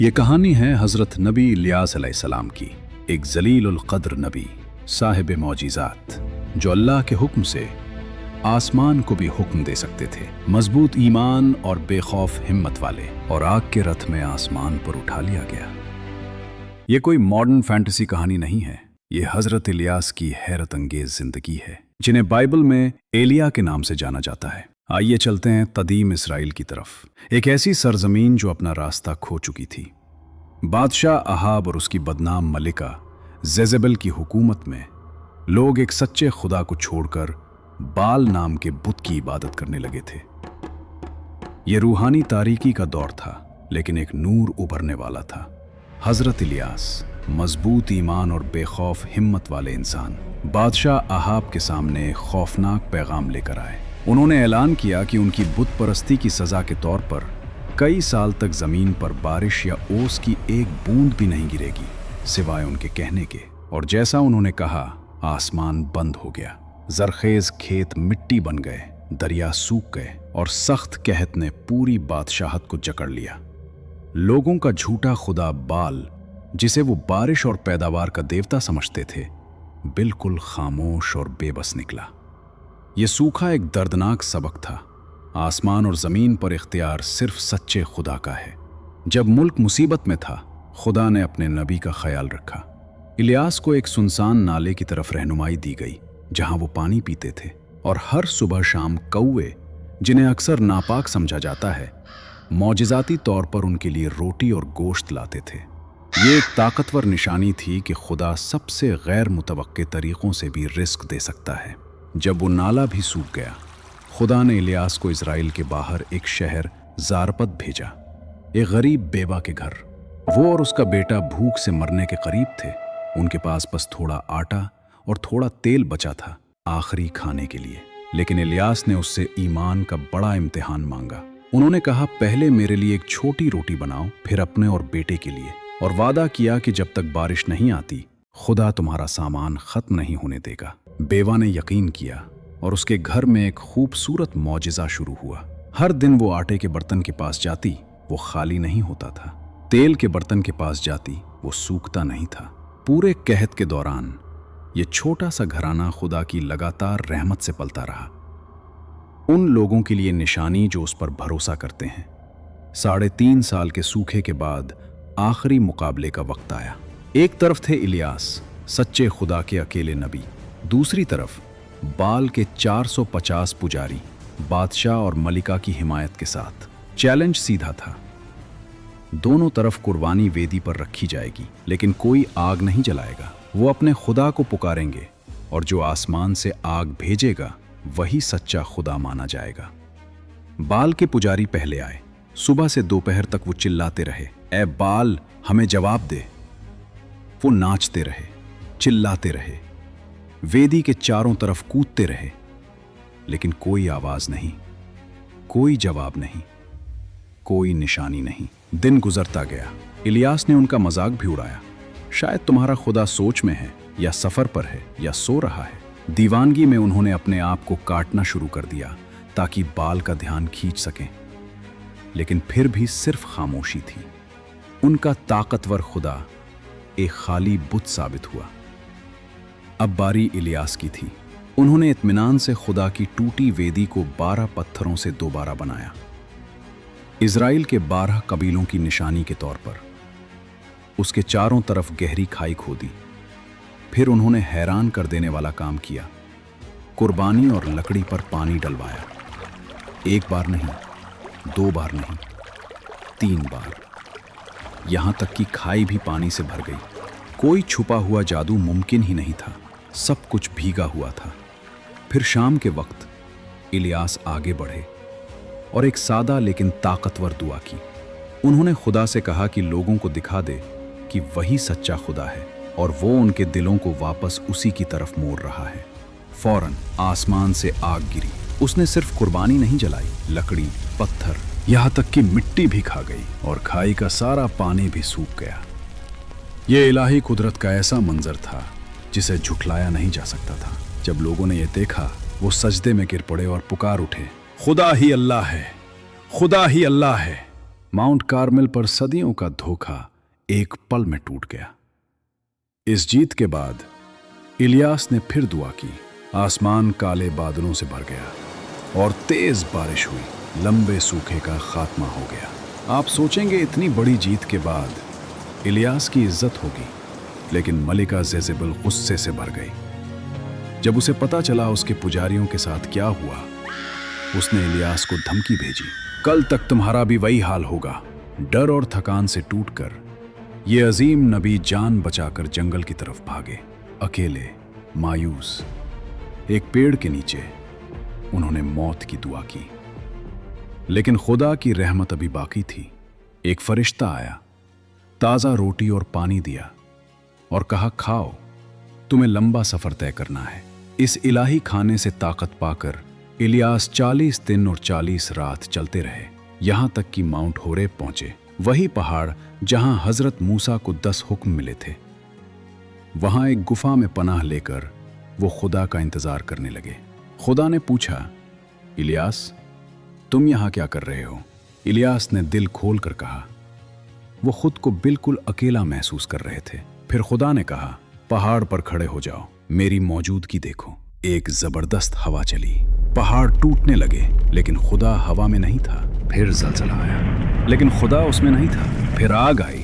ये कहानी है हज़रत नबी इलियास अलैहिस्सलाम की, एक जलीलुल क़द्र नबी, साहिब मौजिज़ात, जो अल्लाह के हुक्म से आसमान को भी हुक्म दे सकते थे। मजबूत ईमान और बेखौफ हिम्मत वाले, और आग के रथ में आसमान पर उठा लिया गया। ये कोई मॉडर्न फैंटेसी कहानी नहीं है, ये हज़रत इलियास की हैरत अंगेज जिंदगी है, जिन्हें बाइबल में एलिया के नाम से जाना जाता है। आइए चलते हैं कदीम इसराइल की तरफ, एक ऐसी सरजमीन जो अपना रास्ता खो चुकी थी। बादशाह अहाब और उसकी बदनाम मलिका जेजेबेल की हुकूमत में लोग एक सच्चे खुदा को छोड़कर बाल नाम के बुत की इबादत करने लगे थे। यह रूहानी तारीकी का दौर था, लेकिन एक नूर उभरने वाला था। हजरत इलियास, मजबूत ईमान और बेखौफ हिम्मत वाले इंसान, बादशाह अहाब के सामने एक खौफनाक पैगाम लेकर आए। उन्होंने ऐलान किया कि उनकी बुत परस्ती की सजा के तौर पर कई साल तक जमीन पर बारिश या ओस की एक बूंद भी नहीं गिरेगी, सिवाय उनके कहने के। और जैसा उन्होंने कहा, आसमान बंद हो गया। जरखेज खेत मिट्टी बन गए, दरिया सूख गए, और सख्त कहत ने पूरी बादशाहत को जकड़ लिया। लोगों का झूठा खुदा बाल, जिसे वो बारिश और पैदावार का देवता समझते थे, बिल्कुल खामोश और बेबस निकला। ये सूखा एक दर्दनाक सबक था। आसमान और ज़मीन पर इख्तियार सिर्फ सच्चे खुदा का है। जब मुल्क मुसीबत में था, खुदा ने अपने नबी का ख्याल रखा। इलियास को एक सुनसान नाले की तरफ रहनुमाई दी गई, जहां वो पानी पीते थे, और हर सुबह शाम कौवे, जिन्हें अक्सर नापाक समझा जाता है, मौजिज़ाती तौर पर उनके लिए रोटी और गोश्त लाते थे। ये एक ताकतवर निशानी थी कि खुदा सबसे गैर मुतवक्के तरीक़ों से भी रिस्क दे सकता है। जब वो नाला भी सूख गया, खुदा ने इलियास को इज़राइल के बाहर एक शहर ज़ारपत भेजा, एक गरीब बेवा के घर। वो और उसका बेटा भूख से मरने के करीब थे। उनके पास बस थोड़ा आटा और थोड़ा तेल बचा था आखिरी खाने के लिए। लेकिन इलियास ने उससे ईमान का बड़ा इम्तिहान मांगा। उन्होंने कहा, पहले मेरे लिए एक छोटी रोटी बनाओ, फिर अपने और बेटे के लिए, और वादा किया कि जब तक बारिश नहीं आती, खुदा तुम्हारा सामान खत्म नहीं होने देगा। बेवा ने यकीन किया, और उसके घर में एक खूबसूरत मौजिज़ा शुरू हुआ। हर दिन वो आटे के बर्तन के पास जाती, वो खाली नहीं होता था। तेल के बर्तन के पास जाती, वो सूखता नहीं था। पूरे कहत के दौरान ये छोटा सा घराना खुदा की लगातार रहमत से पलता रहा। उन लोगों के लिए निशानी जो उस पर भरोसा करते हैं। 3.5 साल के सूखे के बाद आखिरी मुकाबले का वक्त आया। एक तरफ थे इलियास, सच्चे खुदा के अकेले नबी। दूसरी तरफ बाल के 450 पुजारी, बादशाह और मलिका की हिमायत के साथ। चैलेंज सीधा था, दोनों तरफ कुर्बानी वेदी पर रखी जाएगी, लेकिन कोई आग नहीं जलाएगा। वो अपने खुदा को पुकारेंगे, और जो आसमान से आग भेजेगा वही सच्चा खुदा माना जाएगा। बाल के पुजारी पहले आए। सुबह से दोपहर तक वो चिल्लाते रहे, ए बाल, हमें जवाब दे। वो नाचते रहे, चिल्लाते रहे, वेदी के चारों तरफ कूदते रहे, लेकिन कोई आवाज नहीं, कोई जवाब नहीं, कोई निशानी नहीं। दिन गुजरता गया। इलियास ने उनका मजाक भी उड़ाया, शायद तुम्हारा खुदा सोच में है, या सफर पर है, या सो रहा है। दीवानगी में उन्होंने अपने आप को काटना शुरू कर दिया ताकि बाल का ध्यान खींच सकें, लेकिन फिर भी सिर्फ खामोशी थी। उनका ताकतवर खुदा एक खाली बुत साबित हुआ। अब बारी इलियास की थी। उन्होंने इत्मीनान से खुदा की टूटी वेदी को 12 पत्थरों से दोबारा बनाया, इज़राइल के 12 कबीलों की निशानी के तौर पर। उसके चारों तरफ गहरी खाई खोदी। फिर उन्होंने हैरान कर देने वाला काम किया, कुर्बानी और लकड़ी पर पानी डलवाया। 1 बार नहीं, 2 बार नहीं, 3 बार, यहां तक कि खाई भी पानी से भर गई। कोई छुपा हुआ जादू मुमकिन ही नहीं था, सब कुछ भीगा हुआ था। फिर शाम के वक्त इलियास आगे बढ़े और एक सादा लेकिन ताकतवर दुआ की। उन्होंने खुदा से कहा कि लोगों को दिखा दे कि वही सच्चा खुदा है, और वो उनके दिलों को वापस उसी की तरफ मोड़ रहा है। फौरन आसमान से आग गिरी। उसने सिर्फ कुर्बानी नहीं जलाई, लकड़ी, पत्थर, यहां तक कि मिट्टी भी खा गई, और खाई का सारा पानी भी सूख गया। ये इलाही कुदरत का ऐसा मंजर था जिसे झुठलाया नहीं जा सकता था। जब लोगों ने यह देखा, वो सजदे में गिर पड़े और पुकार उठे, खुदा ही अल्लाह है, खुदा ही अल्लाह है। माउंट कार्मेल पर सदियों का धोखा एक पल में टूट गया। इस जीत के बाद इलियास ने फिर दुआ की। आसमान काले बादलों से भर गया और तेज बारिश हुई। लंबे सूखे का खात्मा हो गया। आप सोचेंगे इतनी बड़ी जीत के बाद इलियास की इज्जत होगी, लेकिन मलिका जेजेबल गुस्से से भर गई। जब उसे पता चला उसके पुजारियों के साथ क्या हुआ, उसने इलियास को धमकी भेजी, कल तक तुम्हारा भी वही हाल होगा। डर और थकान से टूटकर ये अजीम नबी जान बचाकर जंगल की तरफ भागे। अकेले, मायूस, एक पेड़ के नीचे उन्होंने मौत की दुआ की। लेकिन खुदा की रहमत अभी बाकी थी। एक फरिश्ता आया, ताज़ा रोटी और पानी दिया और कहा, खाओ, तुम्हें लंबा सफ़र तय करना है। इस इलाही खाने से ताकत पाकर इलियास 40 दिन और 40 रात चलते रहे, यहां तक कि माउंट होरेब पहुंचे, वही पहाड़ जहां हजरत मूसा को 10 हुक्म मिले थे। वहां एक गुफा में पनाह लेकर वो खुदा का इंतजार करने लगे। खुदा ने पूछा, इलियास, तुम यहां क्या कर रहे हो? इलियास ने दिल खोल कर कहा। वो खुद को बिल्कुल अकेला महसूस कर रहे थे। फिर खुदा ने कहा, पहाड़ पर खड़े हो जाओ, मेरी मौजूदगी देखो। एक जबरदस्त हवा चली, पहाड़ टूटने लगे, लेकिन खुदा हवा में नहीं था। फिर ज़लज़ला आया, लेकिन खुदा उसमें नहीं था। फिर आग आई,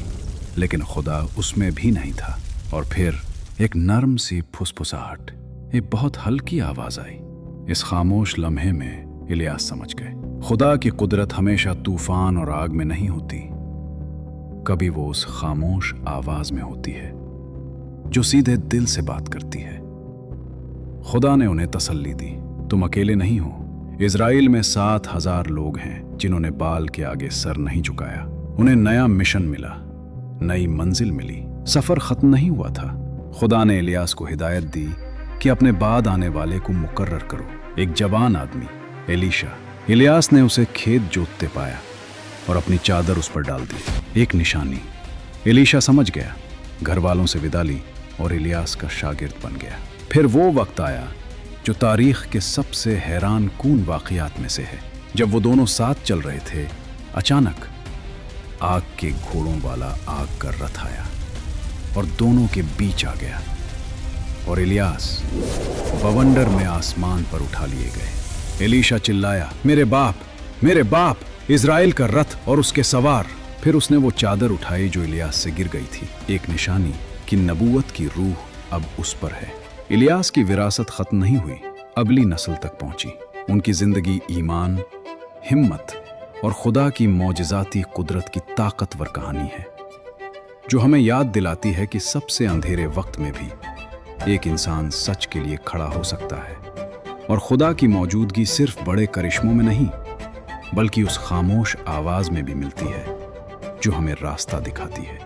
लेकिन खुदा उसमें भी नहीं था। और फिर एक नरम सी फुसफुसाहट, एक बहुत हल्की आवाज आई। इस खामोश लम्हे में इलियास समझ गए, खुदा की कुदरत हमेशा तूफान और आग में नहीं होती, कभी वो उस खामोश आवाज में होती है जो सीधे दिल से बात करती है। खुदा ने उन्हें तसल्ली दी, तुम अकेले नहीं हो। इजराइल में 7,000 लोग हैं जिन्होंने बाल के आगे सर नहीं झुकाया। उन्हें नया मिशन मिला, नई मंजिल मिली। सफर खत्म नहीं हुआ था। खुदा ने इलियास को हिदायत दी कि अपने बाद आने वाले को मुकर्रर करो, एक जवान आदमी, एलीशा। इलियास ने उसे खेत जोतते पाया और अपनी चादर उस पर डाल दी, एक निशानी। एलीशा समझ गया, घर वालों से विदा ली और इलियास का शागिर्द बन गया। फिर वो वक्त आया जो तारीख के सबसे हैरान कून वाक़ियात में से है। जब वो दोनों साथ चल रहे थे, अचानक आग के घोड़ों वाला आग का रथ आया और दोनों के बीच आ गया, और इलियास बवंडर में आसमान पर उठा लिए गए। एलीशा चिल्लाया, मेरे बाप, मेरे बाप, इज़राइल का रथ और उसके सवार। फिर उसने वो चादर उठाई जो इलियास से गिर गई थी, एक निशानी कि नबूवत की रूह अब उस पर है। इलियास की विरासत खत्म नहीं हुई, अगली नस्ल तक पहुंची। उनकी जिंदगी ईमान, हिम्मत और खुदा की मौजिज़ाती कुदरत की ताकतवर कहानी है, जो हमें याद दिलाती है कि सबसे अंधेरे वक्त में भी एक इंसान सच के लिए खड़ा हो सकता है। और खुदा की मौजूदगी सिर्फ बड़े करिश्मों में नहीं, बल्कि उस खामोश आवाज़ में भी मिलती है जो हमें रास्ता दिखाती है।